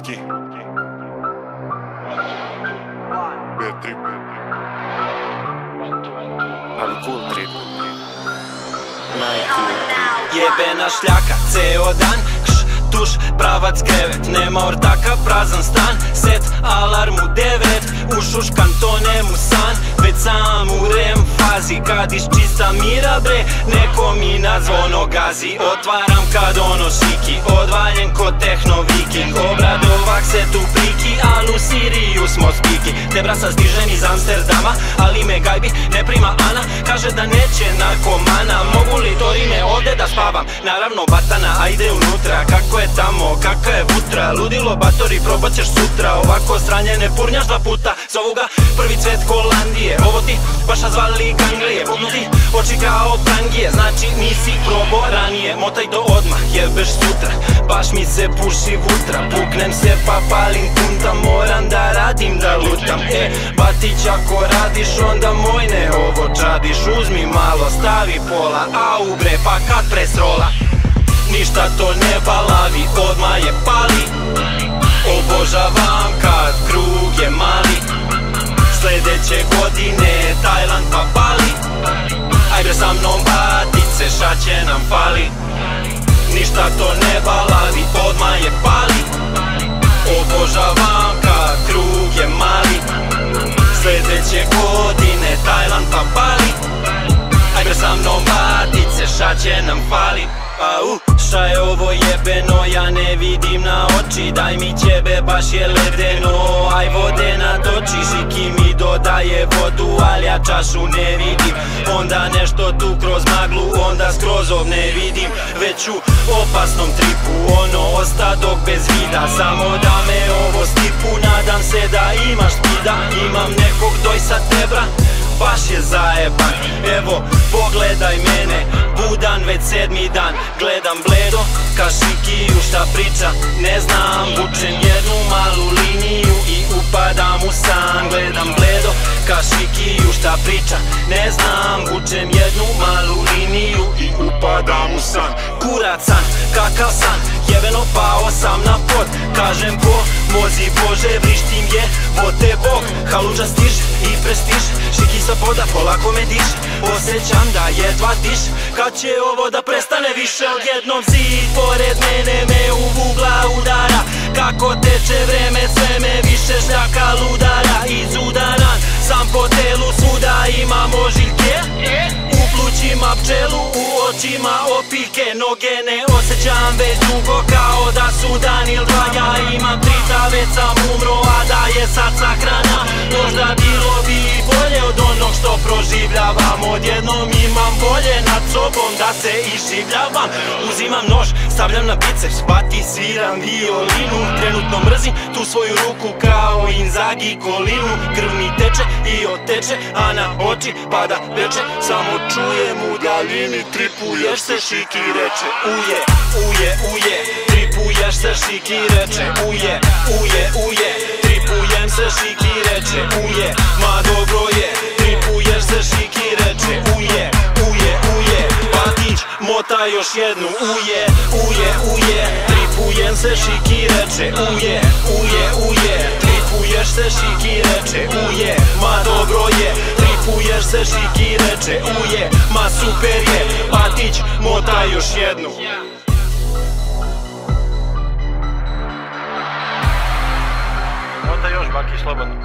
Šiki B3 ali cool trip Jebena šljaka, ceo dan, kš, tuš, pravac krevet. Nema ortaka, prazan stan, set, alarm u 9. Ušuškan, tonem u san, već sam u REM fazi. Kad iščista mira bre, neko mi na zvono gazi. Otvaram kad ono šiki, odvaljen ko tehno viking. Obradovak se tu priki, al u Siriju smo spiki. Te brasa stižen iz Amsterdama, ali me gajbi ne prima Ana. Kaže da neće narkomana, mogu li to rime ovde da spavam? Naravno batana, ajde unutra, kako je tamo, kakva je vutra. Ludilo batori, probat ćeš sutra, ovako sranje ne purnjaš dva puta. Zovu ga prvi cvet Holandije, ovo ti baša zvali ganglije. Bugnu ti oči kao prangije, znači nisi probo ranije. Motaj to odmah, jebeš sutra, baš mi se puši vutra. Puknem se pa palim punta, moram da radim da lutam. Batić ako radiš onda moj ne ovo čadiš. Uzmi malo, stavi pola, au bre pa kad presrola. Ništa to ne balavi, odmah je pali. Obožavam kad krug je mali. Sledeće godine Tajland pa Bali. Ajde sa mnom batice, šta će nam fali. Ništa to ne balavi, odmah je pali. Obožavam kad krug je mali. Sledeće godine Tajland pa Bali. Ajde sa mnom batice, šta će nam fali. Šta je ovo jebeno, ja ne vidim na oči. Daj mi ćebe, baš je ledeno, aj vode natoči. Šiki mi dodaje vodu, ali ja čašu ne vidim. Onda nešto tu kroz maglu, onda skroz ne vidim. Već u opasnom tripu, ono osta dok bez vida. Samo da me ovo stipu, nadam se da imaš stida. Imam nekog dojsa tebra, baš je zajeban. Evo, pogledaj mene, budan već 7. dan. Gledam bledo, ka Šikiju šta priča, ne znam. Vučem jednu malu liniju i upadam u san. Gledam bledo, ka Šikiju šta priča, ne znam. Vučem jednu malu liniju i upadam u san. Kurac san, kakav san, jebeno pao sam na pod. Kažem pomozi Bože, vrištim je, vote Bog. Haluđa stiž i prestiž, Šiki sa poda, polako me diš. Osjećam da jedva diš, kad će ovo da prestane više. Odjednom zid pored mene me u vugla udara. Kako teče vreme, sve me više šljaka ludara. Izudaran sam po telu, svuda imam ožiljke. U plućima pčelu, u očima opike. Noge ne osjećam već dugo, kao da su dan il dva. Ja imam 3, već sam umro, a da je sad sahrana. Možda bilo bi bolje od onog što proživljavam. Odjednom imam bolje nad sobom da se iživljavam. Uzimam nož, stavljam na biceps, bati sviram violinu. Trenutno mrzim tu svoju ruku kao Inzagi kolinu. Krv mi teče i oteče, a na oči pada veče. Samo čujem u daljini, tripuješ se, Šiki reče. Uje, uje, uje, tripuješ se, Šiki reče. Uje, uje, uje, tripujem se, Šiki reče. Uje, ma dobro je, tripuješ se, Šiki reče. Uje, uje, uje, Batić mota još jednu. Uje, uje, uje, tripujem se, Šiki reče. Uje, uje, uje, tripuješ se, Šiki reče. Uje, ma dobro je, tripuješ se, Šiki reče. Uje, ma super je, Batić mota još jednu. Onda još baki slobodno.